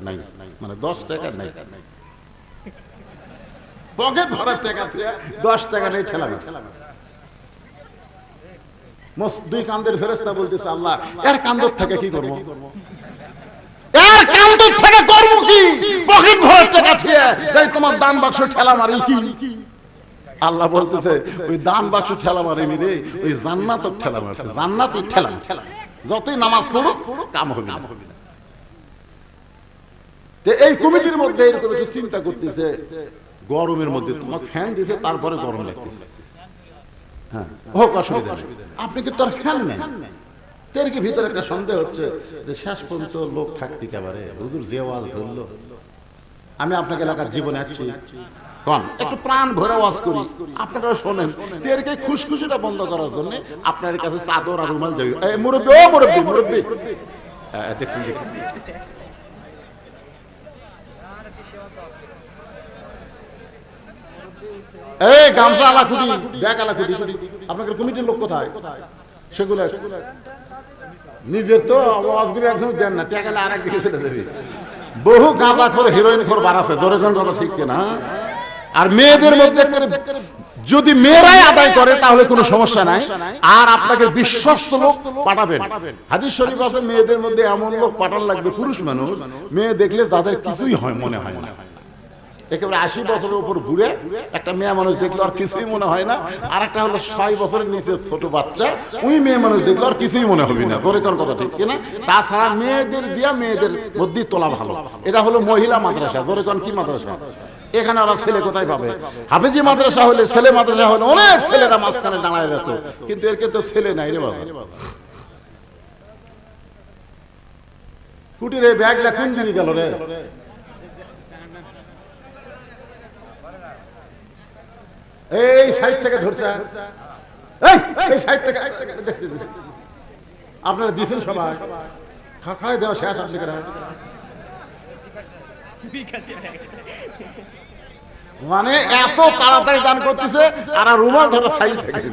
নাই, মানে 10 টাকা নাই, পকেট ভরা টাকা থেকে 10 টাকা নেই ঠেলা মারছে। দুই কান্দের ফেরেশতা বলতেছে, আল্লাহ এর কান্দর থেকে কি করব, এর কান্দর থেকে করব কি, পকেট ভরা টাকা থেকে তাই তোমার দান বাক্স ঠেলা মারি কি? আল্লাহ বলতেছে, ওই দান বাক্স ঠেলা মারেনি রে, ওই জান্নাত ঠেলা মারছে, জান্নাতই ঠেলা। যতই নামাজ পড়ো কাম হবে না। এই কমিটির মধ্যে এরকম একটু চিন্তা করতেছে, গরমের মধ্যে তোমার ফ্যান দিয়েছে, তারপরে গরম লাগতেছে। হ্যাঁ, হোক, অসুবিধা নেই, আপনি কি তোর ফ্যান নেন? তের কি ভিতরে একটা সন্দেহ হচ্ছে যে শেষ পর্যন্ত লোক থাকতে একেবারে হুজুর যে ওয়াজ ধরলো, আমি আপনাকে এলাকার জীবনে আছি কন একটু প্রাণ ভরে ওয়াজ করি, আপনারা শোনেন। তেরকে খুশখুশিটা বন্ধ করার জন্য আপনার কাছে চাদর আর রুমাল যাবে। এই মুরব্বি, ও মুরব্বি, মুরব্বি দেখছেন, এই গামছা আলা খুঁটি, ব্যাগ আলা খুঁটি, আপনাদের কমিটির লোক কোথায়? সেগুলো নিজের তো আওয়াজগুলো একজন দেন না, টাকালে আর একদিকে ছেড়ে দেবে। বহু গাঁজা খোর, হিরোইন খোর বাড়াছে, জোরে কোন কথা ঠিক কিনা? আর মেয়েদের মধ্যে যদি মেয়েরাই আদায় করে তাহলে কোনো সমস্যা নাই, আর আপনাকে বিশ্বস্ত লোক পাঠাবেন। হাদিস শরীফ আছে, মেয়েদের মধ্যে এমন লোক পাঠান লাগবে, পুরুষ মানুষ মেয়ে দেখলে তাদের কিছুই হয় মনে হয় না। একেবারে 80 বছরের উপর বুড়ে একটা মেয়ে মানুষ দেখলো আর কিছুই মনে হয় না, আর একটা হলো 6 বছরের নিচে ছোট বাচ্চা, ওই মেয়ে মানুষ দেখলো আর কিছুই মনে হবে না। জোরে কোন কথা ঠিক কিনা? তাছাড়া মেয়েদের দিয়া মেয়েদের মধ্যে তোলা ভালো। এটা হলো মহিলা মাদ্রাসা। জোরে কোন কি মাদ্রাসা? এখানে ওরা ছেলে কোথায় পাবে? হাফেজি মাদ্রাসা হলে, ছেলে মাদ্রাসা হলে অনেক ছেলেরা মাঝখানে দাঁড়ায় যেত, কিন্তু এরকে তো ছেলে নাই রে বাবা। কুটির এই ব্যাগটা কোন দিকে গেল রে? এই সাইড থেকে ধরছে, এই সাইড থেকে দেখতে দিচ্ছে। আপনারা দিচ্ছেন সবাই, খাখায় দেওয়া শেষ। আপনি মানে এত তাড়াতাড়ি দান করতেছে, আর রুমাল ধরা সাইড থেকে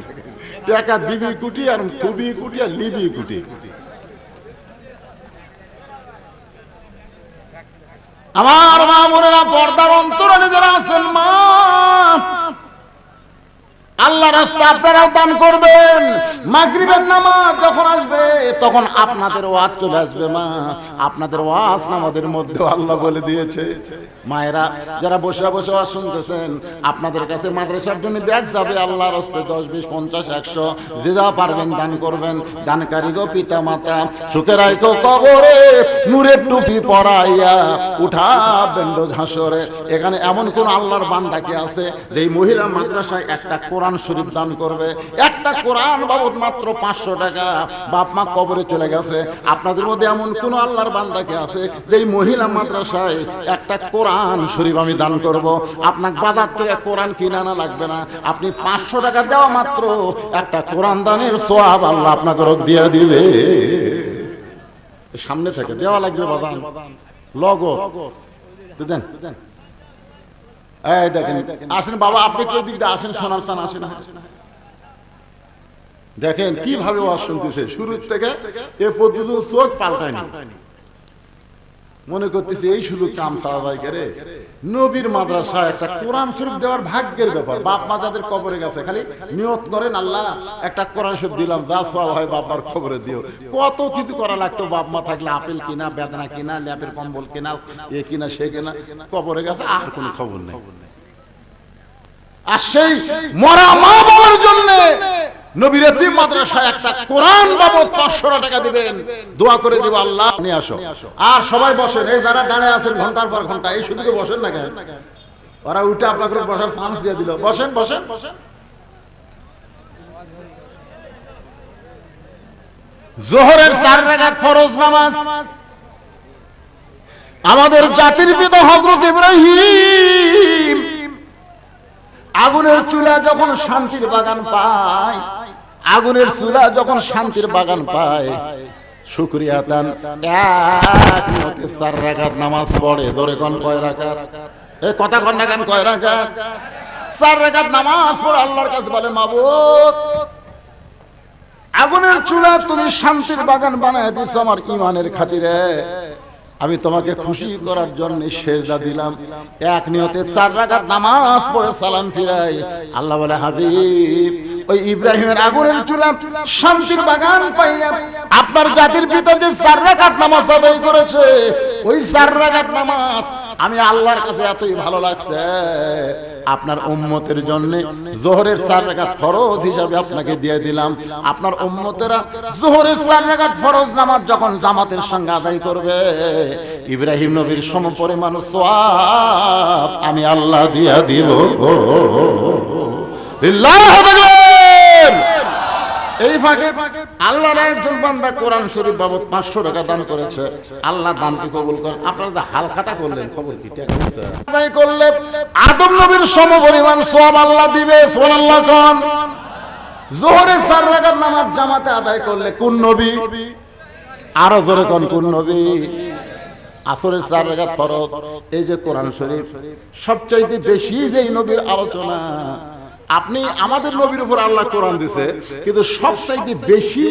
টাকা দিবি কুটি, আর থুবি কুটি, আর লিবি কুটি। আমার মা বোনেরা, পর্দার অন্তরালে যারা আছেন, মা আল্লাহ রাস্তা আপনারাও দান করবেন। মাগরিবের নামাজ যখন আসবে তখন আপনাদের ওয়াজ চলে আসবে। মা, আপনাদের ওয়াজ নামাজের মধ্যে আল্লাহ বলে দিয়েছে, মায়েরা যারা বসে বসে ওয়াজ শুনতেছেন, আপনাদের কাছে মাদ্রাসার জন্য ব্যাগ যাবে আল্লাহর রাস্তে 10, 20, 50, 100 যে যা পারবেন দান করবেন। দানকারী গো পিতা মাতা, সুখে রাখো কবরে, নূরের টুপি পরাইয়া উঠাবেন হাসরে। এখানে এমন কোন আল্লাহর বান্দা কি আছে যে মহিলা মাদ্রাসায় একটা কোরআন শরীফ দান করবে? একটা কোরআন বাবদ মাত্র 500 টাকা। বাপ মা কবরে চলে গেছে, আপনাদের মধ্যে এমন কোন আল্লাহর বান্দা কি আছে যে মহিলা মাদ্রাসায় একটা কোরআন শরীফ আমি দান করব? আপনাকে বাজার থেকে কোরআন কিনে আনা লাগবে না, আপনি 500 টাকা দেওয়া মাত্র একটা কোরআন দানের সওয়াব আল্লাহ আপনাকে দিয়ে দিবে। সামনে থেকে দেওয়া লাগবে বাজান, লগো দেন। এই দেখেন, আসেন বাবা, আপনি কেউ দিক দিয়ে আসেন, সোনার চান আসেন। দেখেন কিভাবে ওয়াজ শুনতেছে, শুরু থেকে এ পর্যন্ত চোখ পাল্টায়নি। মনে করতেছে এই শুধু কাম ছাড়া যায় রে। নবীর মাদ্রাসায় একটা কোরআন শরীফ দেওয়ার ভাগ্যের ব্যাপার। বাপ মা যাদের কবরে গেছে খালি নিয়ত করেন, আল্লাহ একটা কোরআন শরীফ দিলাম, যা সওয়াব হয় বাবার কবরে দিও। কত কিছু করা লাগতো, বাপ মা থাকলে আপেল কিনা, বেদনা কিনা, ল্যাপের কম্বল কিনা, এ কিনা সে কিনা। কবরে গেছে আর কোনো খবর নেই। আর সেই মরা মা বাবার জন্য নবীর এতিম মাদ্রাসায় একটা কোরআন বাবদ 500 টাকা দিবেন, দোয়া করে দিব আল্লাহ নিয়ে আসো। আর সবাই বসেন, এই যারা দাঁড়িয়ে আছেন ঘন্টার পর ঘন্টা, এই শুধু বসেন না কেন? ওরা উঠে আপনাকে বসার চান্স দিয়ে দিল। বসেন বসেন বসেন। যোহরের 4 রাকাত ফরজ নামাজ আমাদের জাতির পিতা হযরত ইব্রাহিম আগুনের চুলা যখন শান্তির বাগান পায়, আগুনের চুলা যখন শান্তির বাগান পায়, শুকরিয়া দান এক নিয়তে 4 রাকাত নামাজ পড়ে। ধরে কোন কয় রাকাত? এই কথা কোন না কেন, কয় রাকাত? 4 রাকাত নামাজ পড়ে আল্লাহর কাছে বলে, মাবুদ আগুনের চুলা তুমি শান্তির বাগান বানায় দিছো আমার ঈমানের খাতিরে, আমি তোমাকে খুশি করার জন্য সেজদা দিলাম, এক নিয়তে 4 রাকাত নামাজ পড়ে সালাম ফিরাই। আল্লাহ বলে হাবিব, ওই ইব্রাহিমের আগুনের চুলা শান্তির বাগান পাইয়া আপনার জাতির পিতা যে 4 রাকাত নামাজ আদায় করেছে, ওই 4 রাকাত নামাজ আমি আল্লাহর কাছে এতই ভালো লাগছে, আপনার উম্মতের জন্য যোহরের 4 রাকাত ফরজ হিসাবে আপনাকে দিয়ে দিলাম। আপনার উম্মতেরা যোহরের 4 রাকাত ফরজ নামাজ যখন জামাতের সঙ্গে আদায় করবে, ইব্রাহিম নবীর সমপরিমাণ সওয়াব আমি আল্লাহ দিয়া দিব। এই ফাঁকে আল্লাহর একজন বান্দা কোরআন শরীফ বাবদ 500 টাকা দান করেছে। আল্লাহ দানকে কবুল করেন। আপনারা যে হালখাতা করলেন, খবর কি টাকা দিয়েছে? তাই করলে আদম নবীর সমপরিমাণ সওয়াব আল্লাহ দিবে। সুবহানাল্লাহ। কোন যোহরের 4 রাকাত নামাজ জামাতে আদায় করলে কোন নবী? আরো জোরে কোন কোন নবী? আসরের 4 রাকাত ফরজ। এই যে কোরআন শরীফ সবচাইতে বেশি যেই নবীর আলোচনা, আপনি আমাদের নবীর উপর আল্লাহ কোরআন দিছে, কিন্তু সবচাইতে বেশি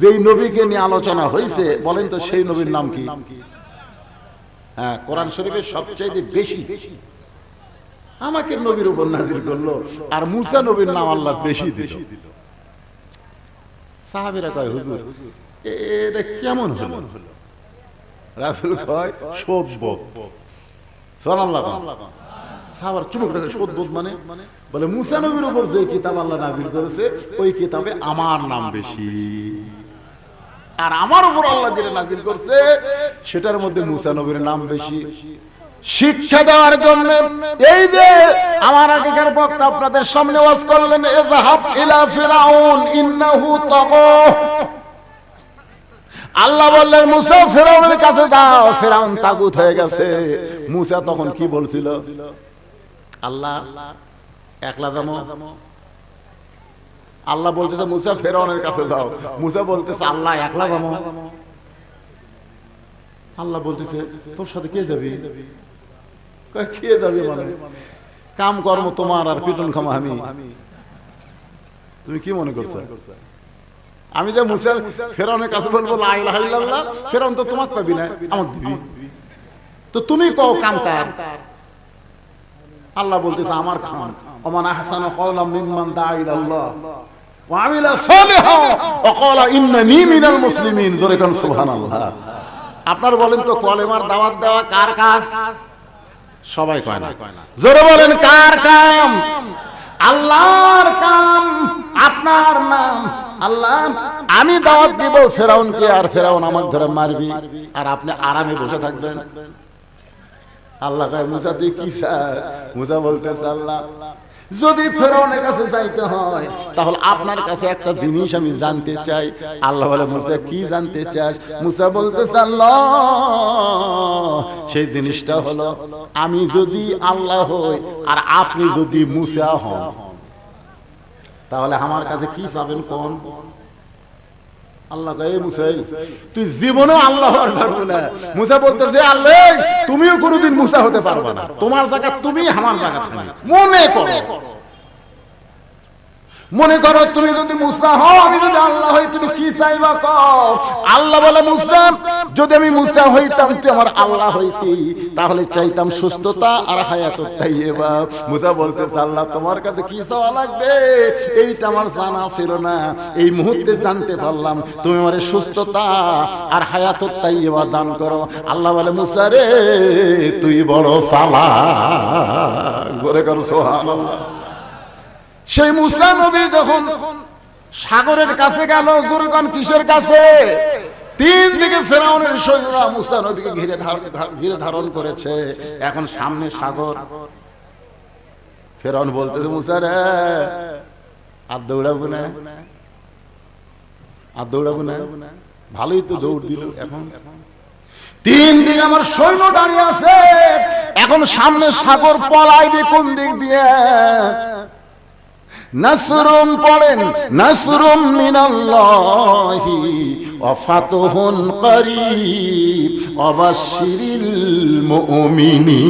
যেই নবীকে নিয়ে আলোচনা হয়েছে বলেন তো সেই নবীর নাম কি? হ্যাঁ, কোরআন শরীফের সবচাইতে বেশি আমাকে নবীর উপর নাজিল করলো, আর মুসা নবীর নাম আল্লাহ বেশি দিল। সাহাবীরা কয়, হুজুর এটা কেমন হলো? রাসূল কয়, শোধবোধ। সুবহানাল্লাহ। সাহাবার চুপ করে, শোধবোধ মানে? বলে মুসা নবীর উপর যে কিতাব আল্লাহ নাযিল করেছে ওই কিতাবে আমার নাম বেশি, আর আমার উপর আল্লাহ যেটা নাযিল করছে সেটার মধ্যে মুসা নবীর নাম বেশি। শিক্ষা দেওয়ার জন্য এই যে আমার আগেকার বক্তা আপনাদের সামনে ওয়াজ করলেন, ইযহাব ইলা ফিরাউন ইন্নাহু তাগা। আল্লাহ বললেন মুসা ফিরাউনের কাছে যাও, ফিরাউন তাগুত হয়ে গেছে। মুসা তখন কি বলছিল? আল্লাহ একলা যাবো। আল্লাহ বলতেছে মুসা ফিরাউনের কাছে যাও। মুসা বলতেছে আল্লাহ একলা যাবো। আল্লাহ বলতেছে তোর সাথে কে যাবি? কে যাবি মানে? কাম কর্ম তোমার আর পিটন খামা আমি। তুমি কি মনে করছো আমি যে মুসা ফিরাউনের কাছে বলবো লা ইলাহা ইল্লাল্লাহ, ফিরাউন তো তোমাকে পাবি না, আমাকে দিবি? তো তুমি কও কাম কার? আল্লাহ বলতেছে আমার কাম। ওমান আহসানু কওলাম মিম্মান দাআ ইলাল্লাহ ওয়া আমিলা সালিহান ওয়া ক্বালা ইন্নানী মিনাল মুসলিমিন। জোরে কোন সুবহানাল্লাহ। আপনারা বলেন তো কলেমার দাওয়াত দেওয়া কার কাজ? সবাই কয় না। জোরে বলেন কার কাম? আল্লাহর কাম। আপনার নাম আল্লাহ। আমি দাওয়াত দিব ফেরাউনকে, আর ফেরাউন আমাকে ধরে মারবি, আর আপনি আরামে বসে থাকবেন। আল্লাহ কয় মুসা তুই কি চাস? মুসা বলতেছে আল্লাহ যদি ফেরাউনের কাছে যাইতে হয় তাহলে আপনার কাছে একটা জিনিস আমি জানতে চাই। আল্লাহ বলে মুসা কি জানতে চাস? মুসা বলতেছে আল্লাহ সেই জিনিসটা হলো আমি যদি আল্লাহ হই আর আপনি যদি মুসা হন তাহলে আমার কাছে কি চাবেন কোন? আল্লাহ কয় মুসা তুই জীবনেও আল্লাহ হওয়ার পারবে না। মুসা বলতেছে আল্লাহ তুমিও কোনোদিন মুসা হতে পারবে না, তোমার জায়গা তুমি, আমার জায়গা তুমি। মনে করো তুমি যদি মুসা হও আমি যদি আল্লাহ হই, তুমি কি চাইবা কও? আল্লাহ বলে মুসা যদি আমি মুসা হইতাম তুই আমার আল্লাহ হইতি, তাহলে চাইতাম সুস্থতা আর হায়াতুত তাইয়্যিবা। মুসা বলতেছে আল্লাহ তোমার কাছে কি চাওয়া লাগবে এইটা আমার জানা ছিল না, এই মুহূর্তে জানতে পারলাম। তুমি আমারে সুস্থতা আর হায়াতুত তাইয়্যিবা দান করো। আল্লাহ বলে মুসা রে তুই বড় চালাক। জোরে করো সুবহানাল্লাহ। সেই মুসা নবী যখন সাগরের কাছে গেল, জোরকান কিসের কাছে? 3 দিকে ফেরাউনের সৈন্যরা মুসা নবীকে ঘিরে ধারণ করেছে। এখন সামনে সাগর। ফেরাউন বলতেছে মুসা রে আর দৌড়াবো না, আর দৌড়াবো না। ভালোই তো দৌড় দিল। এখন 3 দিকে আমার সৈন্য দাঁড়িয়ে আছে, এখন সামনে সাগর, পলাইবে কোন দিক দিয়ে? নাসরুম পড়েন, নাসরুম মিনাল্লাহি ওয়া ফাতহুন করিব ওয়া বাশশিরিল মুমিনিন।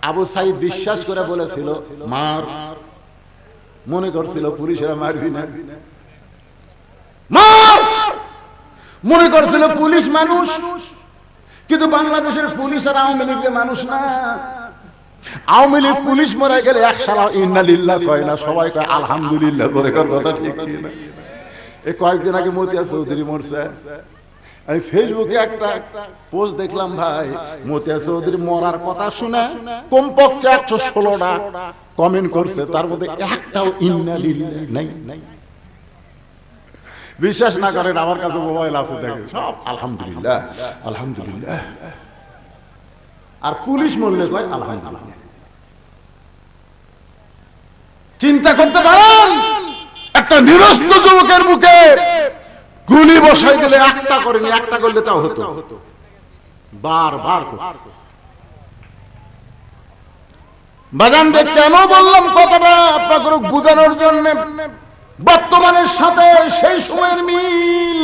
আবু সাঈদ বিশ্বাস করে বলেছিল মার, মনে করছিল পুলিশেরা মারবি না, মার। মনে করছিল পুলিশ মানুষ, কিন্তু বাংলাদেশের পুলিশ আর আওয়ামী লীগের মানুষ না। আওয়ামী লীগ পুলিশ মরে গেলে এক সালা ইন্না লিল্লাহ কয় না, সবাই কয় আলহামদুলিল্লাহ। ধরে কর কথা ঠিক না? এই কয়েকদিন আগে মতিয়া চৌধুরী মরছে, আমি ফেসবুকে একটা পোস্ট দেখলাম, ভাই মতিয়া চৌধুরী মরার কথা শুনে কমপক্ষে 116টা কমেন্ট করছে, তার মধ্যে একটাও ইন্না লিল্লাহ নাই। বিশ্বাস না করেন, আমার কাছে মোবাইল আছে, দেখে সব আলহামদুলিল্লাহ আলহামদুলিল্লাহ। আর পুলিশ মরলে কয় আলহামদুলিল্লাহ। চিন্তা করতে পারেন, একটা নিরস্ত যুবকের মুখে গুলি বসাই দিলে একটা করেনি, একটা করলে তাও হতো, বারবার বাজান। কেন বললাম কথাটা আপনাকে বোঝানোর জন্য, বর্তমানের সাথে সেই সময়ের মিল।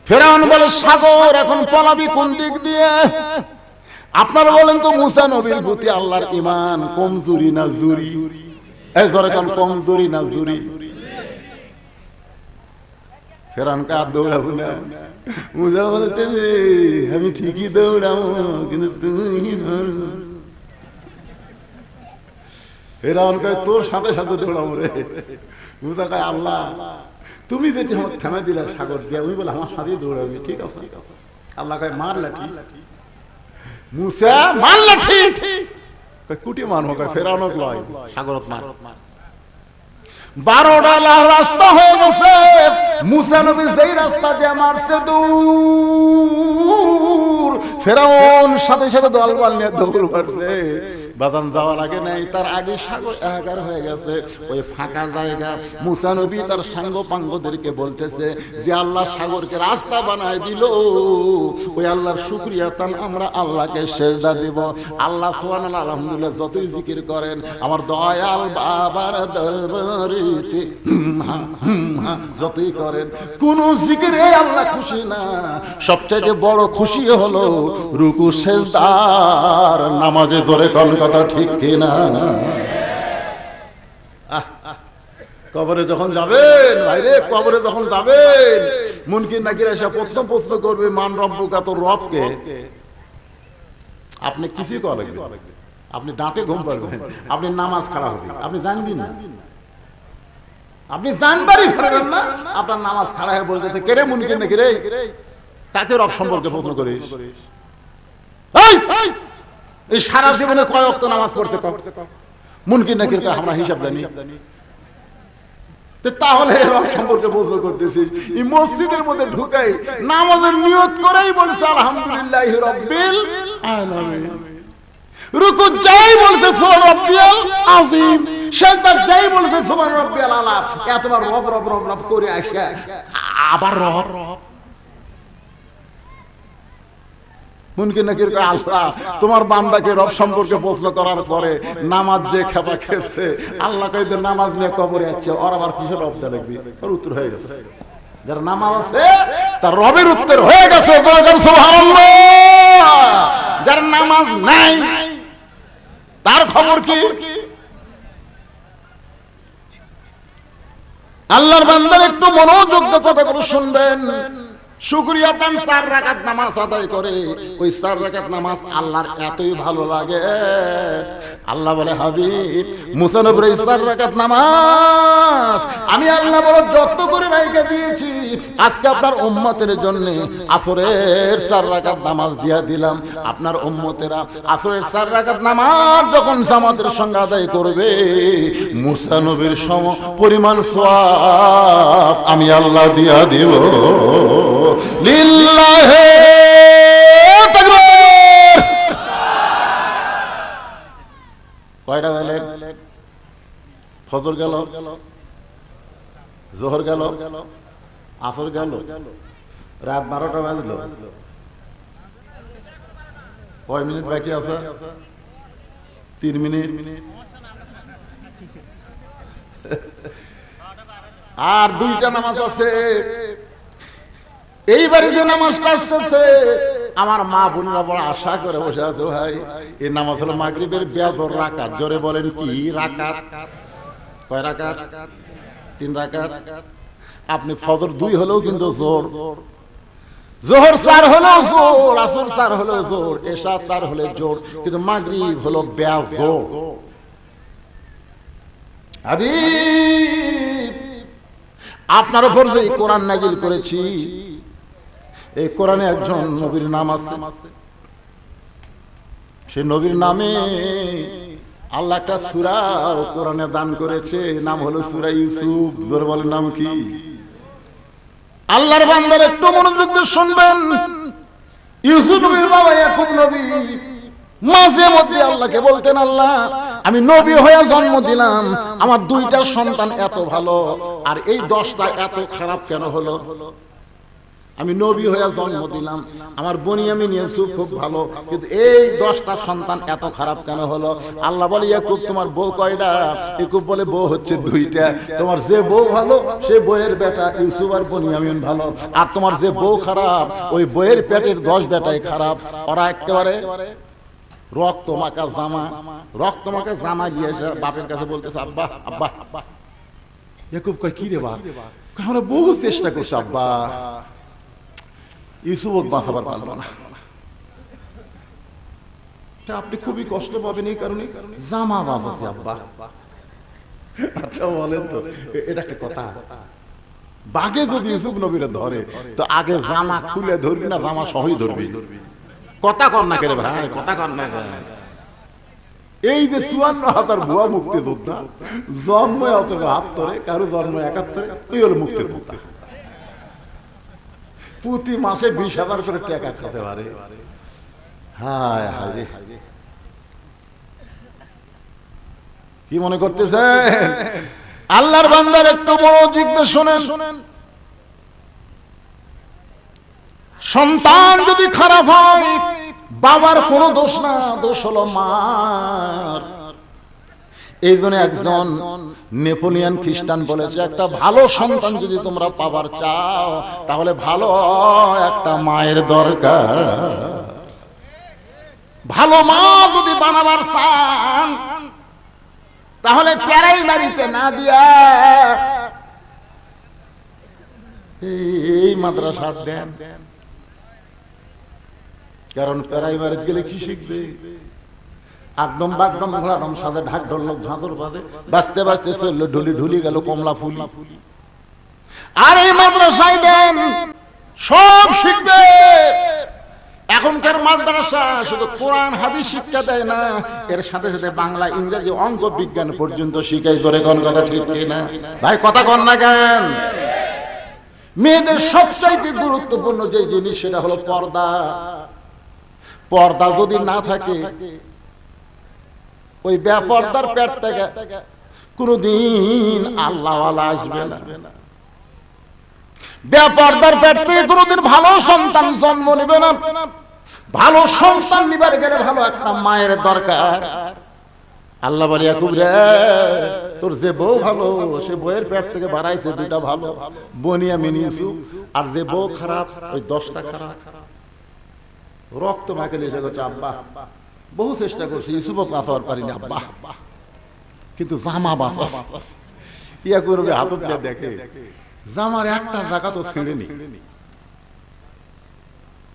ফেরাউন বলে সাগর, এখন পলাবি কোন দিক দিয়ে? আপনারা বলেন তো, মুসা নবীর প্রতি আল্লাহর ঈমান কমজোরি না জুরি? এই ধরে কোন কমজোরি না জুরি? ফেরাউনকে আর দৌড়াবো না। মুসা বলতে আমি ঠিকই দৌড়াবো, কিন্তু তুমি ফেরাউন কয় তোর সাথে সাথে দৌড়াবো রে। মুসা কয় আল্লাহ তুমি যেটি আমার থেমে দিলে সাগর দিয়া, ওই বলে আমার সাথে দৌড়াবি, ঠিক আছে? আল্লাহ কয় মার লাঠি। মুসা মার লাঠি, কুটি মারবো, কয় ফেরাউনক লয়, সাগরত মার। 12টা রাস্তা হয়ে গেছে, মুসা নবী সেই রাস্তা যে মারছে দূর, ফেরাউন সাথে সাথে দলবল নিয়ে দৌড় মারছে। বাজান যাওয়ার আগে নাই, তার আগে সাগর একাকার হয়ে গেছে। ওই ফাঁকা জায়গা মুসা নবী তার সাঙ্গ পাঙ্গদেরকে বলতেছে যে আল্লাহ সাগরকে রাস্তা বানায় দিল, ওই আল্লাহর শুকরিয়া তান আমরা আল্লাহকে সেজদা দিব। আল্লাহ সুবহানাল্লাহ আলহামদুলিল্লাহ যতই জিকির করেন, আমার দয়াল বাবার দরবারেতে যতই করেন, কোন জিকিরে আল্লাহ খুশি না। সবচেয়ে বড় খুশি হলো রুকু সেজদার নামাজে। ধরে কোন কথা ঠিক কিনা? কবরে যখন যাবেন, ভাইরে কবরে যখন যাবেন, মুনকির নাকির এসে প্রশ্ন করবে, মান রব্বুকা, তোর রবকে? আপনি কিছুই করা লাগবে, আপনি ডাঁটে ঘুম পারবেন, আপনি নামাজ খাড়া হবে, আপনি জানবি না, আপনি জানবারই পারবেন না। আপনার নামাজ খাড়া হয়ে বলতেছে কে রে মুনকির নাকির, কাকে রব সম্পর্কে প্রশ্ন করিস? এই সারা জীবনে কয় ওয়াক্ত নামাজ পড়ছে মুনকির নাকির? আমরা হিসাব জানি। তাহলে রব সম্পর্কে প্রশ্ন করতেছিস? এই মসজিদের মধ্যে ঢুকাই নামাজের নিয়ত করেই বলছে আলহামদুলিল্লাহি রাব্বিল আলামিন। রুকু যাই বলছে সুবহান রাব্বিয়াল আযীম, সিজদা যাই বলছে সুবহান রাব্বিয়াল আলা। এতবার রব রব রব রব করে আসে আবার রব রব। মুনকির নাকির কয় আল্লাহ তোমার বান্দাকে রব সম্পর্কে প্রশ্ন করার পরে নামাজ যে খেপা খেপছে, আল্লাহ কয় যে নামাজ নিয়ে কবরে আছে, ওর আবার কিসের রব দেয়া লাগবে? ওর উত্তর হয়ে গেছে। যার নামাজ আছে তার রবের উত্তর হয়ে গেছে, সুবহানাল্লাহ। যার নামাজ নাই তার খবর কি? আল্লাহর বান্দার একটু মনোযোগ দিয়ে কথাগুলো শুনবেন। শুকরিয়া তান 4 রাকাত নামাজ আদায় করে, ওই 4 রাকাত নামাজ আল্লাহর এতই ভালো লাগে, আল্লাহ বলে হাবিব মুসা নবীর 4 রাকাত নামাজ আমি আল্লাহ বড় যত্ন করে রাইখে দিয়েছি। আজকে আপনার উম্মতের জন্য আসরের 4 রাকাত নামাজ দিয়া দিলাম। আপনার উম্মতেরা আসরের 4 রাকাত নামাজ যখন জামাতের সঙ্গে আদায় করবে, মুসা নবীর সম পরিমাণ সওয়াব আমি আল্লাহ দিয়া দিব। লিল্লাহি তাকবীর। কয়টা গেলেন? ফজর গেল, জোহর গেল, আসর গেল, রাত 12টা বাজলো। কয় মিনিট বাকি আছে? 3 মিনিট। আর 2টা নামাজ আছে। এইবারে যে নামাজটা আসতেছে, আমার মা বোনরা বড় আশা করে বসে আছে, ভাই এই নামাজ হলো মাগরিবের বেজর রাকাত। জোরে বলেন কি রাকাত? কয় রাকাত? 3 রাকাত। আপনি ফজর 2 হলেও কিন্তু জোর, জোহর 4 হলেও জোর, আসর 4 হলেও জোর, এশা 4 হলে জোর, কিন্তু মাগরিব হলো বেজোর। হাবিব, আপনার উপর যে কোরআন নাযিল করেছি, এই কোরআনে একজন নবীর নাম আছে। সেই নবীর নামে আল্লাহ একটা সূরা কোরআনে দান করেছে, নাম হলো সূরা ইউসুফ। জোরে বলেন নাম কি? আল্লাহর বান্দার একটু মনোযোগ দিয়ে শুনবেন। ইউসুফ নবীর বাবা ইয়াকুব নবী মাঝে মধ্যে আল্লাহকে বলতেন, আল্লাহ আমি নবী হয়ে জন্ম দিলাম, আমার 2টা সন্তান এত ভালো, আর এই 10টা এত খারাপ কেন হলো? আমি নবী হয়ে জন্ম দিলাম, আমার বনিয়ামিন ইউসুফ খুব ভালো, কিন্তু এই 10টা সন্তান এত খারাপ কেন হলো? আল্লাহ বলে, ইয়াকুব তোমার বউ কয়টা? ইয়াকুব বলে, বউ হচ্ছে 2টা। তোমার যে বউ ভালো সে বউয়ের বেটা ইউসুফ আর বনিয়ামিন ভালো, আর তোমার যে বউ খারাপ ওই বউয়ের পেটের 10 বেটাই খারাপ। ওরা একেবারে রক্ত মাখা জামা, রক্ত মাখা জামা দিয়ে এসে বাপের কাছে বলতেছে, আব্বা আব্বা। ইয়াকুব কয়, কি রে বাপ? আমরা বহু চেষ্টা করছি আব্বা, ইউসুফ বাঁচাবার পারল না। আপনি খুবই কষ্ট পাবেন এই কারণে, জামা বাঁচাছি আব্বা। আচ্ছা বলেন তো, এটা একটা কথা? বাঘে যদি ইউসুফ নবীরে ধরে তো আগে জামা খুলে ধরবি না জামা সহই ধরবি? কথা কর না কেন ভাই, কথা কর না কেন? এই যে 54,000 ভুয়া মুক্তিযোদ্ধা জন্ম আছে 72, কারো জন্ম 71, তুই হলো মুক্তিযোদ্ধা। প্রতি মাসে 20,000 করে টাকা খেতে পারে। হায় হায়, কি মনে করতেছেন? আল্লাহর বান্দার একটু মনোযোগ দিয়ে শোনেন। সন্তান যদি খারাপ হয় বাবার কোনো দোষ না, দোষ হলো মার। এই জন্য একজন নেপোলিয়ান খ্রিস্টান বলেছে, একটা ভালো সন্তান যদি তোমরা পাবার চাও তাহলে ভালো একটা মায়ের দরকার। ভালো মা যদি বানাবার চান তাহলে প্রাইমারিতে না দিয়া এই মাদ্রাসা দেন, কারণ প্রাইমারিতে গেলে কি শিখবে? একদম বাগদম ঘোড়াদম সাথে ঢাক ঢোল ঝাঁদর বাজে, বাঁচতে বাঁচতে চললো ঢুলি ঢুলি গেল কমলা ফুলি। আর এই মাদ্রাসায় দেন সব শিখবে। এখনকার মাদ্রাসা শুধু কোরআন হাদিস শিক্ষা দেয় না, এর সাথে সাথে বাংলা ইংরেজি অঙ্ক বিজ্ঞান পর্যন্ত শিখায়। জোরে কোন কথা ঠিক কিনা ভাই? কথা কন না কেন? মেয়েদের সবচাইতে গুরুত্বপূর্ণ যে জিনিস সেটা হলো পর্দা। পর্দা যদি না থাকে ওই বেপর্দার পেট থেকে কোনদিন আল্লাহওয়ালা আসবে না। বেপর্দার পেট থেকে কোনদিন ভালো সন্তান জন্ম নেবে না। ভালো সন্তান নিবার গেলে ভালো একটা মায়ের দরকার। আল্লাহ বলে, ইয়াকুব রে তোর যে বউ ভালো সে বউয়ের পেট থেকে বাড়াইছে 2টা ভালো, বনিয়ামিন ইউসুফ। আর যে বউ খারাপ ওই 10টা খারাপ। রক্ত মাকে এসে গেছে, আব্বা বহু চেষ্টা করছি ইউসুফও বাঁচাবার পারিনি আব্বা, কিন্তু জামা বাঁচা। ইয়াকুব হাত দিয়ে দেখে জামার একটা জায়গা তো ছেড়েনি।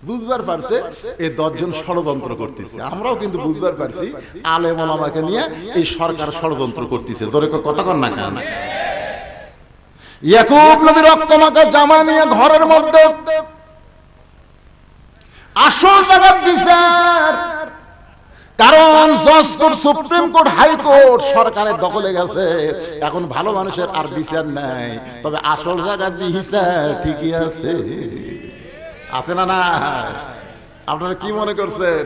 বুঝবার পারছে এই 10 জন ষড়যন্ত্র করতেছে। আমরাও কিন্তু বুঝবার পারছি আলেম ওলামাকে নিয়ে এই সরকার ষড়যন্ত্র করতেছে। জোরে কথা কর না কেন? ইয়াকুব নবী রক্তমাখা জামা নিয়ে ঘরের মধ্যে আসল জায়গা দিছে, কারণ জজ কোর্ট, সুপ্রিম কোর্ট, হাইকোর্ট সরকারের দখলে গেছে। এখন ভালো মানুষের আর বিচার নাই, তবে আসল জায়গা দিছে ঠিকই আছে। আছে না? না আপনারা কি মনে করছেন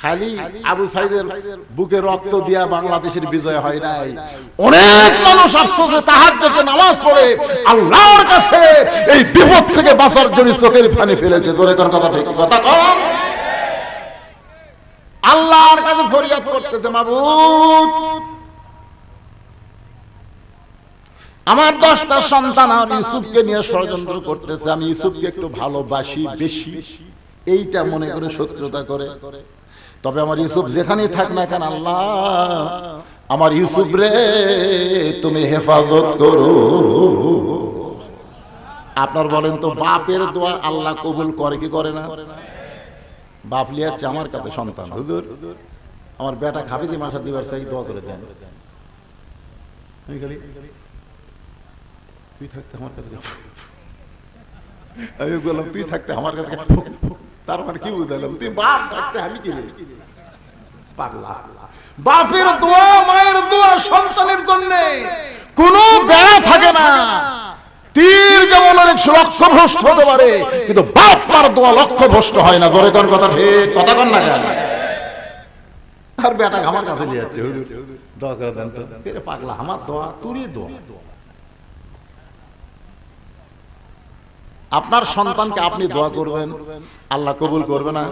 খালি আবু সাইদের বুকে রক্ত দিয়া বাংলাদেশের বিজয় হয় নাই? অনেক মানুষ আফসোসে তাহাজ্জুদে নামাজ পড়ে আল্লাহর কাছে এই বিপদ থেকে বাঁচার জন্য চোখের পানি ফেলেছে। জোরে কোন কথা ঠিক কথা কম। আল্লাহর কাছে ফরিয়াদ করতেছে, মাবুদ আমার 10টা সন্তান আর ইউসুফকে নিয়ে ষড়যন্ত্র করতেছে, আমি ইউসুফকে একটু ভালোবাসি বেশি, এইটা মনে করে শত্রুতা করে। তবে আমার ইউসুফ যেখানেই থাক না কেন আল্লাহ আমার ইউসুফ রে তুমি হেফাজত করো। আপনার বলেন তো বাপের দোয়া আল্লাহ কবুল করে কি করে না? বাপ লিয়াচ্ছে আমার কাছে সন্তান, হুজুর আমার বেটা খাবি যে মাসা দিবার চাই দোয়া করে দেন। তুই থাকতে আমার কাছে, আমি বললাম তুই থাকতে আমার কাছে, তার মানে কি বুঝলাম তুই বাপ থাকতে আমি কি পাগলা। বাপের দোয়া মায়ের দোয়া সন্তানের জন্য কোনো বেড়া থাকে না। তীর যেমন অনেক লক্ষ্যভ্রষ্ট হতে পারে, কিন্তু বাপ মার দোয়া লক্ষ্যভ্রষ্ট হয় না। জোরে কোন কথা ঠিক, কথা কন না কেন? আর বেটা আমার কাছে নিয়ে যাচ্ছে, হুজুর দোয়া করে দেন তো। পাগলা, আমার দোয়া তুরই দোয়া। আপনার সন্তানকে আপনি দোয়া করবেন, আল্লাহ কবুল করবে না?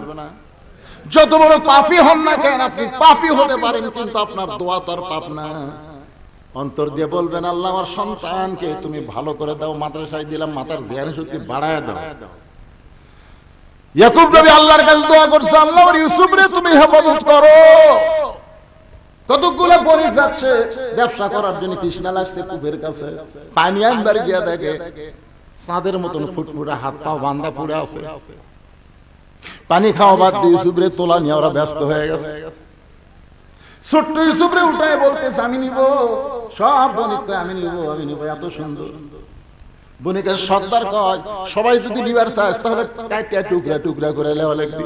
যত বড় পাপী হন না কেন, আপনি পাপী হতে পারেন, কিন্তু আপনার দোয়া তো আর পাপ না। অন্তর দিয়ে বলবেন, আল্লাহ আমার সন্তানকে তুমি ভালো করে দাও, মাদ্রাসায় দিলাম, মাথার জ্ঞান শক্তি বাড়ায় দাও। ইয়াকুব নবী আল্লাহর কাছে দোয়া করছে, আল্লাহ আমার ইউসুফ রে তুমি হেফাজত করো। কতগুলো বণিক যাচ্ছে ব্যবসা করার জন্য, তৃষ্ণা লাগছে কূপের কাছে, পানি আনবার গিয়া দেখে চাঁদের মতন ফুটফুটা, হাত পা বান্ধা পুড়ে আছে। পানি খাওয়া বাদ দিয়ে ইউসুফরে তোলা নিয়ে ওরা ব্যস্ত হয়ে গেছে। ছোট্ট ইউসুফরে উঠায় বলতেছে আমি নিব, সব বণিক আমি নিব, আমি নিব, এত সুন্দর। বণিকের সর্দার কয় সবাই যদি নিবার চাস তাহলে কাটা টুকরা টুকরা করে লেওয়া লাগবে।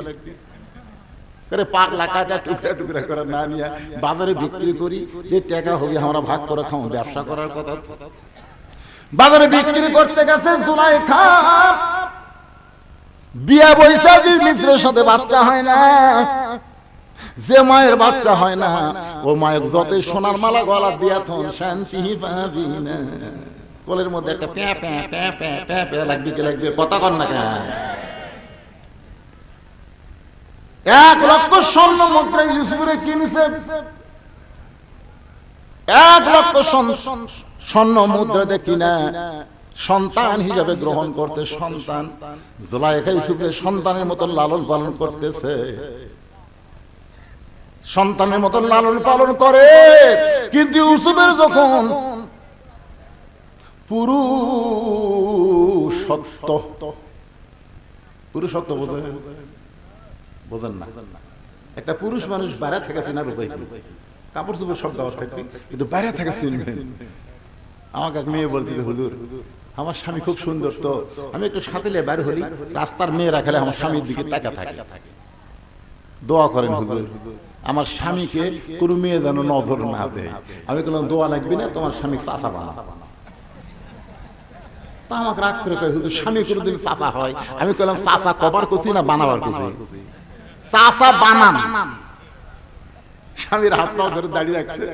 পাগলা, কাটা টুকরা টুকরা করে না নিয়ে বাজারে বিক্রি করি, যে টাকা হবে আমরা ভাগ করে খাও, ব্যবসা করার কথা। বাজারে বিক্রি করতে গেছে জুলাইখা, বিয়া বৈশা মিশ্রের সাথে বাচ্চা হয় না। যে মায়ের বাচ্চা হয় না, ও মায়ের যত সোনার মালা গলা দিয়া থন শান্তি পাবি না। কোলের মধ্যে একটা প্যা প্যা প্যা প্যা প্যা প্যা লাগবে কি লাগবে, কথা কর না কেন? 1 লক্ষ স্বর্ণ মুদ্রা ইউসুফরে কিনছে, 1 লক্ষ স্বর্ণ মুদ্রা দিয়ে কিনা সন্তান হিসাবে গ্রহণ করতে। সন্তান জুলাইখা ইউসুফের সন্তানের মতন লালন পালন করতেছে, সন্তানের মতন লালন পালন করে। কিন্তু ইউসুফের যখন পুরুষত্ব বোঝেন না, একটা পুরুষ মানুষ বাইরে থেকে চিনার উপায় কি? কাপড় চোপড় সব দেওয়া থাকবে, কিন্তু বাইরে থেকে চিনবেন। আমাকে এক মেয়ে বলতে, হুজুর আমার স্বামী খুব সুন্দর, তো আমি একটু সাথে বের হলি, রাস্তার মেয়েরা খেলে আমার স্বামীর দিকে তাকা থাকে। দোয়া করেন হুজুর আমার স্বামীকে কোনো মেয়ে যেন নজর না দেয়। আমি বললাম দোয়া লাগবে না, তোমার স্বামী চাচা বানা। তা আমাকে রাগ করে কয়, হুজুর স্বামী কোনোদিন চাচা হয়? আমি বললাম চাচা কবার করছি না বানাবার করছি? চাচা বানান। স্বামীর হাত পা ধরে দাঁড়িয়ে রাখছে,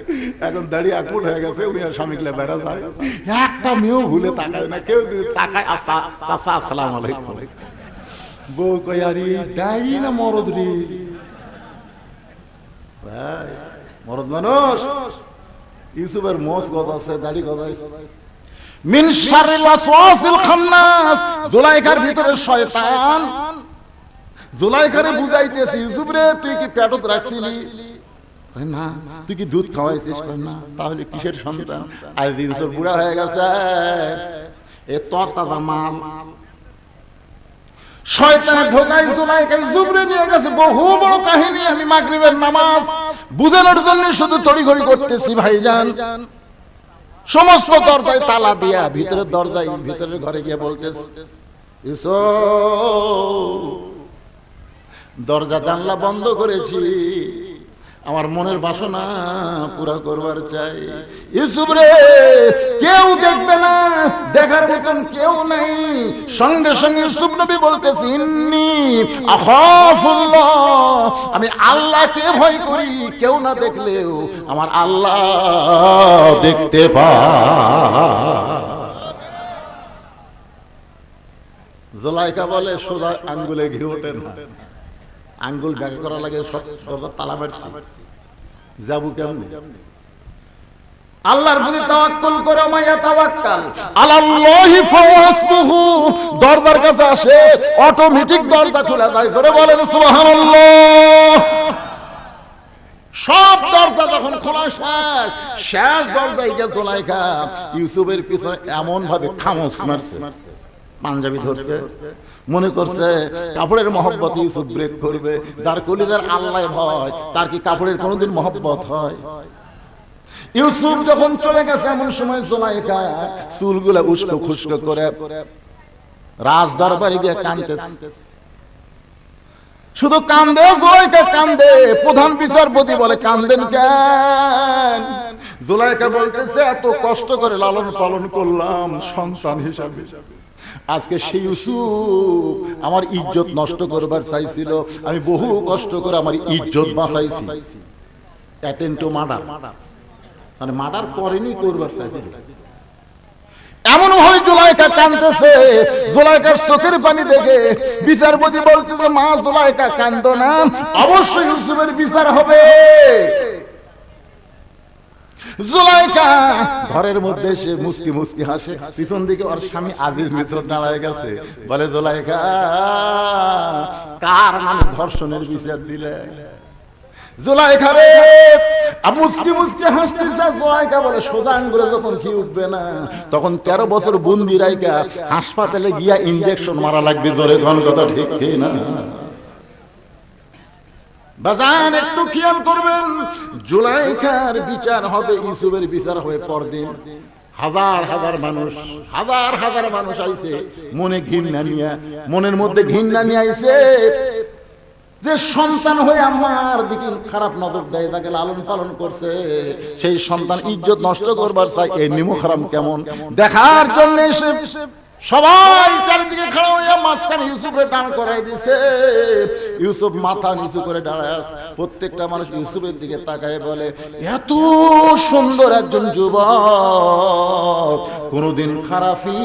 এখন দাঁড়িয়ে আকুল হয়ে গেছে। উনি আর স্বামী গেলে বেড়া যায়, একটা মেয়েও ভুলে তাকায় না। কেউ যদি তাকায়, চাচা আসসালামু আলাইকুম। বউ কই আরে দাঁড়িয়ে না মরদ রে, মরদ মানুষ। ইউসুফের মোজ গজ আছে, দাড়ি গজাইছে। মিন শাররিল ওয়াসওয়াসিল খান্নাস, জুলাইখার ভিতরে শয়তান জুলাইখারে বুঝাইতেছে, ইউসুফ রে তুই কি পেটত রাখছিলি? না। তুই কি দুধ খাওয়াইছিস? না। তাহলে কিসের সন্তান? আজ দিন তোর বুড়া হয়ে গেছে, এ তোর তাজা মাল। শয়তান ঢোকাই জুলাইখা ইউসুফরে নিয়ে গেছে। বহু বড় কাহিনী। আমি মাগরিবের নামাজ বুঝানোর জন্য শুধু তড়িঘড়ি করতেছি ভাইজান। সমস্ত দরজায় তালা দিয়া ভিতরের দরজায় ভিতরের ঘরে গিয়ে বলতেছে, ইউসুফ দরজা জানলা বন্ধ করেছি, আমার মনের বাসনা পুরা করবার চাই। ইউসুফ রে কেউ দেখবে না, দেখার মতন কেউ নাই। সঙ্গে সঙ্গে ইউসুফ নবী বলতেছি, ইন্নী আখাফুল্লাহ, আমি আল্লাহকে ভয় করি। কেউ না দেখলেও আমার আল্লাহ দেখতে পায়। জুলাইখা বলে সোজা আঙ্গুলে ঘি ওঠে না, আঙ্গুল ব্যাগ করা লাগে, তালা মারছি যাবো কেমনি? আল্লাহর প্রতি তাওয়াক্কুল করো, মাইয়া তাওয়াক্কাল আলাল্লাহি ফাওয়াসবুহু। দরজার কাছে আসে, অটোমেটিক দরজা খোলা যায়। ধরে বলেন সুবহানাল্লাহ। সব দরজা যখন খোলা শেষ, শেষ দরজায় গিয়ে জুলাইখা ইউসুফের পিছনে এমন ভাবে খামোশ মারছে, পাঞ্জাবি ধরছে, মনে করছে কাপড়ের মহব্বত ইউসুফ ব্রেক করবে। যার কলিজার আল্লাহ ভয়, তার কি কাপড়ের কোনোদিন মহব্বত হয়? ইউসুফ যখন চলে গেছে, এমন সময় জুলাইখা চুলগুলা উস্কো খুস্কো করে রাজ দরবারে গিয়ে কাঁদতেছে। শুধু কান্দে, জুলাইখা কান্দে। প্রধান বিচারপতি বলে, কান্দেন কেন? জুলাইখা বলতেছে, এত কষ্ট করে লালন পালন করলাম সন্তান হিসাবে, আজকে সেই ইউসুফ আমার ইজ্জত নষ্ট করবার চাইছিল, আমি বহু কষ্ট করে আমার ইজ্জত বাঁচাইছি। অ্যাটেন্ড টু মার্ডার, মানে মার্ডার করেনি, করবার চাইছিল। এমন ভাবে জুলাইখা কাঁদতেছে। জুলাইখার চোখের পানি দেখে বিচারপতি বলতেছে, মা জুলাইখা কাঁদো না, অবশ্যই ইউসুফের বিচার হবে। জুলাইখা ঘরের মধ্যে সে মুস্কি মুস্কি হাসে। পিছন দিকে ওর স্বামী আজিজ মিত্র দাঁড়ায় গেছে। বলে, জুলাইখা কার মানে ধর্ষণের বিচার দিলে? জুলাইখা রে মুস্কি মুস্কি হাসতেছে। জুলাইখা বলে, সোজা আঙ্গুলে যখন ঘি উঠবে না, তখন 13 বছর বন্দি রাইখা হাসপাতালে গিয়া ইনজেকশন মারা লাগবে। জোরে কোন কথা ঠিক কি না? বাজান একটু খেয়াল করবেন, জুলাইখার বিচার হবে, ইউসুফের বিচার হবে পরদিন। হাজার হাজার মানুষ, হাজার হাজার মানুষ আইছে মনে ঘৃণা নিয়ে, মনের মধ্যে ঘৃণা নিয়ে আইছে যে সন্তান হয়ে আমার দিকে খারাপ নজর দেয়, তাকে লালন পালন করছে, সেই সন্তান ইজ্জত নষ্ট করবার চাই। এই নিমুখ হারাম কেমন দেখার জন্য এসে সবাই চারিদিকে খাড়া হইয়া মাঝখানে ইউসুফের টান করাই দিছে। ইউসুফ মাথা নিচু করে দাঁড়ায় আছে। প্রত্যেকটা মানুষ ইউসুফের দিকে তাকায় বলে, এত সুন্দর একজন যুবক কোনদিন খারাপি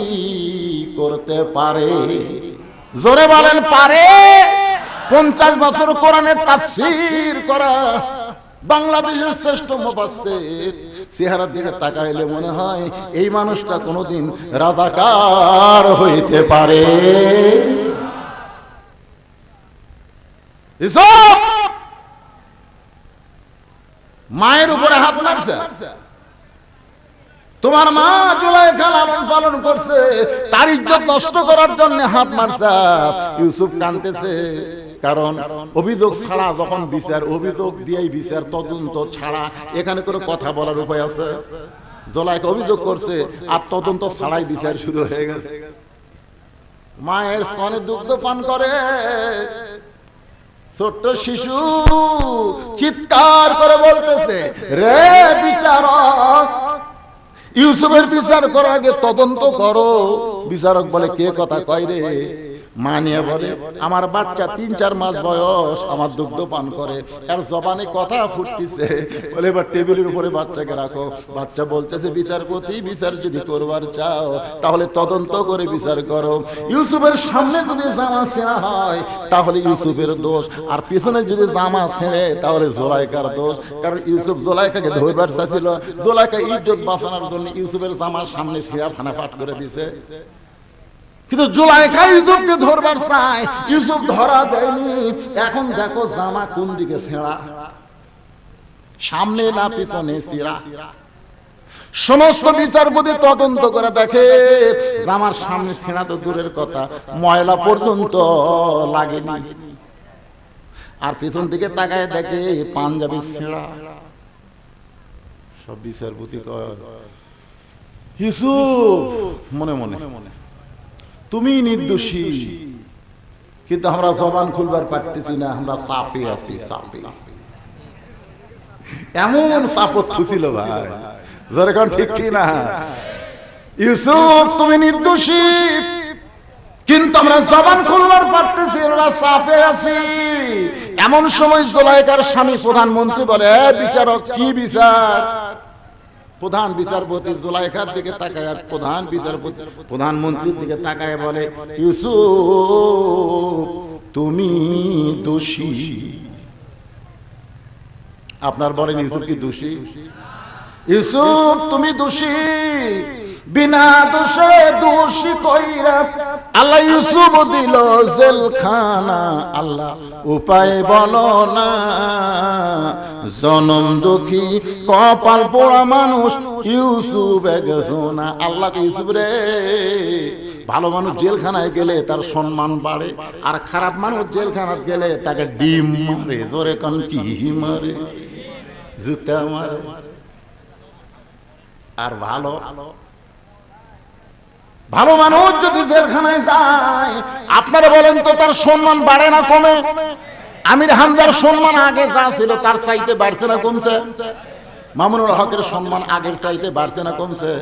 করতে পারে? জোরে বলেন, পারে? 50 বছর কোরআনের তাফসীর করা বাংলাদেশের শ্রেষ্ঠ মুফাসসির, চেহারার দিকে তাকাইলে মনে হয় এই মানুষটা কোনোদিন রাজাকার হইতে পারে। মায়ের উপরে হাত মারছে, তোমার মা জুলাইখা লালন পালন করছে, তার ইজ্জত নষ্ট করার জন্য হাত মারছে। ইউসুফ কাঁদতেছে, কারণ অভিযোগ ছাড়া যখন বিচার, অভিযোগ দিয়েই বিচার, তদন্ত ছাড়া এখানে কোনো কথা বলার উপায় আছে? জুলাইখা অভিযোগ করছে আর তদন্ত ছাড়াই বিচার শুরু হয়ে গেছে। মায়ের স্তনে দুগ্ধ পান করে ছোট্ট শিশু চিৎকার করে বলতেছে, রে বিচারক, ইউসুফের বিচার করার আগে তদন্ত করো। বিচারক বলে, কে কথা কয় রে? মা নিয়ে বলে, আমার বাচ্চা 3-4 মাস বয়স, আমার দুগ্ধ পান করে, আর জবানে কথা ফুটতেছে। বলে, এবার টেবিলের উপরে বাচ্চাকে রাখো। বাচ্চা বলতেছে, বিচারপতি, বিচার যদি করবার চাও তাহলে তদন্ত করে বিচার করো। ইউসুফের সামনে যদি জামা ছেঁড়া হয় তাহলে ইউসুফের দোষ, আর পিছনে যদি জামা ছেঁড়ে তাহলে জুলাইখার দোষ। কারণ ইউসুফ জুলাইখাকে ধরবার চাইছিল, জুলাইখা ইজ্জত বাঁচানোর জন্য ইউসুফের জামার সামনে ছেঁড়া ফানা পাট করে দিছে। কিন্তু জুলাইখা ইউসুফকে ধরবার চায়, ইউসুফ ধরা দেয়নি। এখন দেখো জামা কোন দিকে ছেঁড়া, সামনে না পিছনে ছেঁড়া। সমস্ত বিচারপতি তদন্ত করে দেখে জামার সামনে ছেঁড়া তো দূরের কথা, ময়লা পর্যন্ত লাগেনি। আর পিছন দিকে তাকায় দেখে পাঞ্জাবি ছেঁড়া। সব বিচারপতি কয়, ইউসুফ মনে মনে তুমি নির্দোষী, কিন্তু আমরা জবান খুলবার পারতেছি না, আমরা চাপে আছি। চাপে এমন চাপত ছিল ভাই, যেরকম ঠিক কি না? ইউসুফ তুমি নির্দোষী, কিন্তু আমরা জবান খুলবার পারতেছি, আমরা চাপে আছি। এমন সময় জুলাইখার স্বামী প্রধানমন্ত্রী বলে, বিচারক কি বিচার? প্রধান বিচারপতি জুলাইখার দিকে তাকায়, প্রধান বিচারপতি প্রধানমন্ত্রীর দিকে তাকায় বলে, ইউসুফ তুমি দোষী। আপনার বলেন, ইউসুফ কি দোষী? ইউসুফ তুমি দোষী, বিনা দোষে দোষী কইরা আল্লাহ ইউসুফ দিল জেলখানা, আল্লাহ উপায় বলো না। জনম দুঃখী কপাল পোড়া মানুষ ইউসুফ গেছো না। আল্লাহকে ইউসুফ রে, ভালো মানুষ জেলখানায় গেলে তার সম্মান বাড়ে, আর খারাপ মানুষ জেলখানায় গেলে তাকে ডিম মারে, জোরে কান কি মারে, জুতা মারে। আর ভালো ভালো মানুষ যদি জেলখানায় যায়, আপনারা বলেন তো তার সম্মান বাড়ে না কমে? আমির হামজার সম্মান আগে যা ছিল তার চাইতে বাড়ছে না কমছে? মামুনুল হকের সম্মান আগের চাইতে বাড়ছে না কমছে?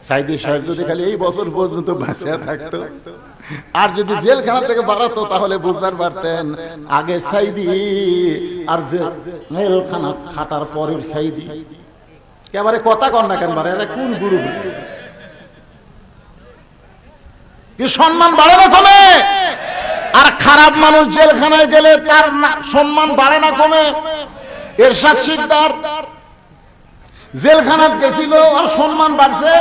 সাইদি সাহেব যদি খালি এই বছর পর্যন্ত বাঁচিয়া থাকতো, আর যদি জেলখানা থেকে বাড়াতো, তাহলে বুঝতে পারতেন আগের সাইদি আর জেলখানা খাটার পরের সাইদি একেবারে কথা কন না কেন বাড়ে? এরা কোন গুরু? কি সম্মান বাড়ে না কমে? আর খারাপ মানুষ জেলখানায় গেলে তার সম্মান বাড়ে না কমে? এরশাদ শিকদার জেলখানায় গেছিল আর সম্মান বাড়ছে,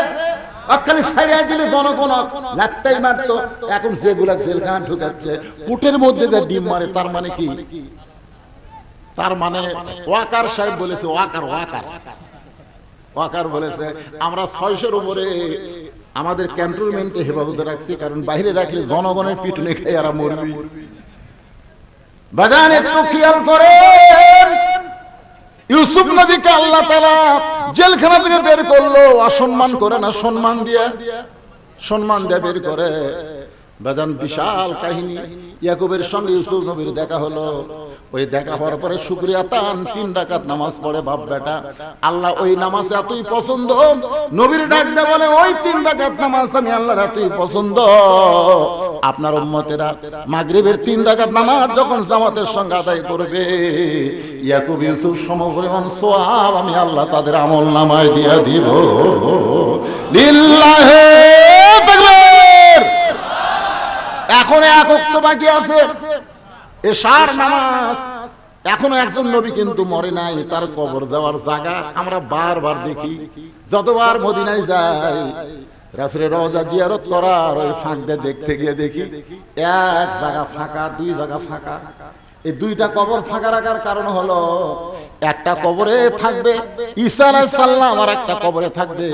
খালি ছাইড়াই দিলে জনগণ লাগতেই মারতো। এখন যেগুলা জেলখানা ঢুকাচ্ছে কুটের মধ্যে ডিম মারে, তার মানে কি? তার মানে ওয়াকার সাহেব বলেছে, ওয়াকার বলেছে আমরা 600-এর উপরে আমাদের ক্যান্টনমেন্টে হেফাজতে রাখছি, কারণ বাইরে রাখলে জনগণের পিটুনি খেয়ে এরা মরবে। বাজান একটু খেয়াল করে, ইউসুফ নবীকে আল্লাহ তাআলা জেলখানা থেকে বের করলো, অসম্মান করে না, সম্মান দিয়ে বের করে। বাজান বিশাল কাহিনী। ইয়াকুবের সঙ্গে ইউসুফ নবীর দেখা হলো। ওই দেখা হওয়ার পরে শুকরিয়া তান 3 রাকাত নামাজ পড়ে বাপ বেটা। আল্লাহ ওই নামাজ এতই পছন্দ, নবীর ডাক দিয়ে বলে ওই 3 রাকাত নামাজ আমি আল্লাহর এতই পছন্দ। আপনার উম্মতেরা মাগরিবের 3 রাকাত নামাজ যখন জামাতের সঙ্গে আদায় করবে, ইয়াকুব ইউসুফ সমপরিমাণ সওয়াব আমি আল্লাহ তাদের আমল নামায় দিয়ে দিব। লিল্লাহি তাকবীর। এখন এক ওয়াক্ত বাকি আছে, এশার নামাজ। এখনো একজন নবী কিন্তু মরে নাই, তার কবর দেওয়ার জায়গা আমরা বারবার দেখি। যতবার মদিনায় যাই, রাসূলের রওজা জিয়ারত করার ওই ফাঁক দিয়ে দেখতে গিয়ে দেখি এক জায়গা ফাঁকা, 2 জায়গা ফাঁকা। এই 2টা কবর ফাঁকা রাখার কারণ হলো, একটা কবরে থাকবে ঈসা আলাইহিস সালাম, আর একটা কবরে থাকবে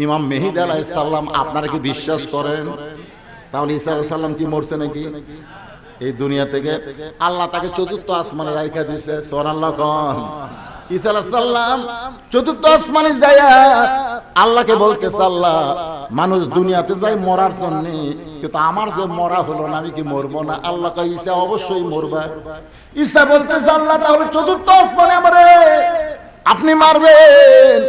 ইমাম মেহেদী আলাইহিস সালাম। আপনারা কি বিশ্বাস করেন? তাহলে ঈসা আলাইহিস সালাম কি মরছে নাকি? এই দুনিয়া থেকে আল্লাহ তাকে 4র্থ আসমানে রাইখা দিয়েছে। সুবহানাল্লাহ কোন। ঈসা আলাইহিস সালাম 4র্থ আসমানে যায় আল্লাহকে বলতেছে, আল্লাহ মানুষ দুনিয়াতে যায় মরার জন্য, কিন্তু আমার যে মরা হলো না, আমি কি মরবো না? আল্লাহ কয় ঈসা অবশ্যই মরবা। ঈসা বলতেছে, আল্লাহ তাহলে 4র্থ আসমানে আমারে আপনি মারবেন?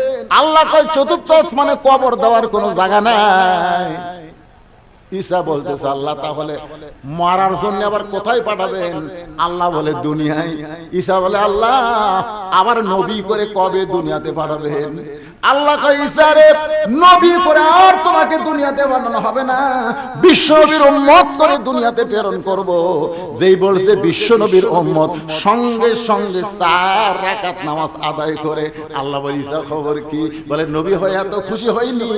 আল্লাহ কয় 4র্থ আসমানে কবর দেওয়ার কোনো জায়গা নাই। ঈসা বলতেছে, আল্লাহ তাহলে মারার জন্য আবার কোথায় পাঠাবেন? আল্লাহ বলে দুনিয়ায়। ঈসা বলে, আল্লাহ আবার নবী করে কবে দুনিয়াতে পাঠাবেন? আল্লাহ কয়, ঈসা রে নবী করে আর তোমাকে দুনিয়াতে বানানো হবে না, বিশ্ব নবীর উম্মত করে দুনিয়াতে প্রেরণ করব। যেই বলছে বিশ্ব নবীর উম্মত, সঙ্গে সঙ্গে 4 রাকাত নামাজ আদায় করে। আল্লাহ বলে, ঈসা খবর কি? বলে, নবী হয়ে এত খুশি হয়নি,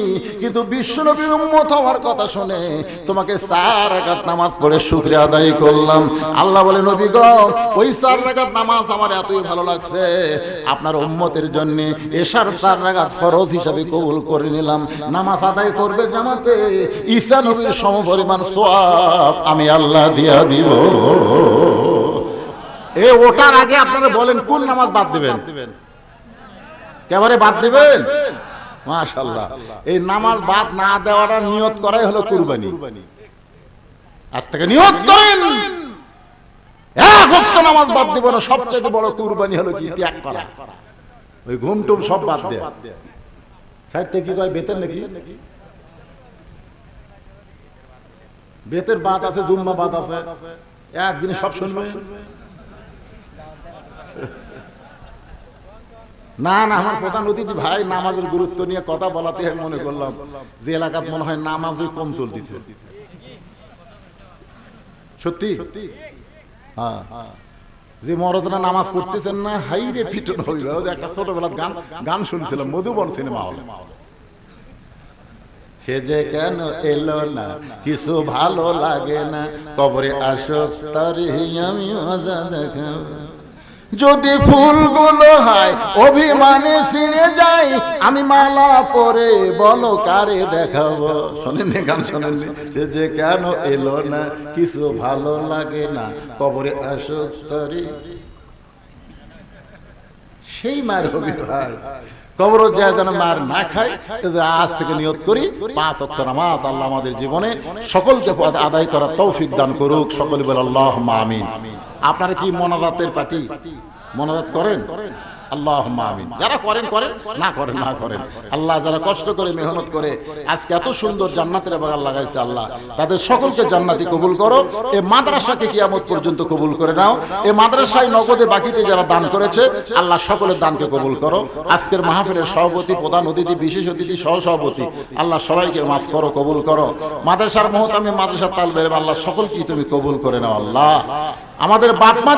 কিন্তু বিশ্ব নবীর উম্মত হওয়ার কথা শুনে তোমাকে 4 রাকাত নামাজ পড়ে শুকরিয়া আদায় করলাম। আল্লাহ বলে, নবী গো, ওই 4 রাকাত নামাজ আমার এতই ভালো লাগছে, আপনার উম্মতের জন্য এশার 4 রাকাত ফরজ হিসাবে কবুল করে নিলাম। নামাজ আদায় করবে জামাতে, ঈসা নবীর সমপরিমাণ সওয়াব আমি আল্লাহ দিয়া দিব। ওটার আগে আপনারা বলেন কোন নামাজ বাদ দিবেন? একেবারে বাদ দিবেন? মাশাআল্লাহ। এই নামাজ বাদ না দেওয়াটা নিয়ত করাই হলো কুরবানি। আজ থেকে নিয়ত করেন, এক ওয়াক্ত নামাজ বাদ দিব না। সবচেয়ে বড় কুরবানি হলো কি? ত্যাগ করা। ওই ঘুম টুম সব বাদ দেয়া। সাইড থেকে কি কয় বেতের নাকি? বেতের বাদ আছে, জুম্মা বাদ আছে, একদিনে সব শুনবে না। না, আমার প্রধান অতিথি ভাই নামাজের গুরুত্ব নিয়ে কথা বলাতে আমি মনে করলাম যে এলাকাত মনে হয় নামাজই কম চলতেছে। সত্যি? হ্যাঁ, যে মরদরা নামাজ পড়তেছেন না, হাই রে পিটন হইল। একটা ছোটবেলার গান শুনছিলাম, মধুবন সিনেমা হল। সে যে কেন এলো না, কিছু ভালো লাগে না, কবরে আসুক তারই আমি মজা দেখাবো। যদি ফুলগুলো হয় অভিমানে ছিঁড়ে যায়, আমি মালা পরে বলো কারে দেখাবো। শোনেননি গান, শোনেননি? সে যে কেন এলো না, কিছু ভালো লাগে না, কবরে আসুক তারই। সেই মার হবে ভাই, কবর যায় যেন মার না খায়। আজ থেকে নিয়ত করি 5 ওয়াক্ত নামাজ আল্লাহ আমাদের জীবনে সকলকে আদায় করার তৌফিক দান করুক। সকলে বলে আল্লাহুম্মা আমিন। আপনারা কি মোনাজাতের পার্টি মোনাজাত করেন? আল্লাহুম্মা আমিন। যারা করেন করেন, না করেন না করেন। আল্লাহ যারা কষ্ট করে মেহনত করে আজকে এত সুন্দর জান্নাতের বাগান লাগাইছে, আল্লাহ তাদের সকলকে জান্নাতি কবুল করো। এই মাদ্রাসাকে কিয়ামত পর্যন্ত কবুল করে নাও। এই মাদ্রাসায় নগদে বাকিতে যারা দান করেছে, আল্লাহ সকলের দানকে কবুল করো। আজকের মাহফিলের সভাপতি, প্রধান অতিথি, বিশেষ অতিথি, সহসভাপতি, আল্লাহ সবাইকে মাফ করো, কবুল করো। মাদ্রাসার মহতামি, মাদ্রাসার তালবে, আল্লাহ সকলকে তুমি কবুল করে নাও। আল্লাহ আমাদের বাপ মা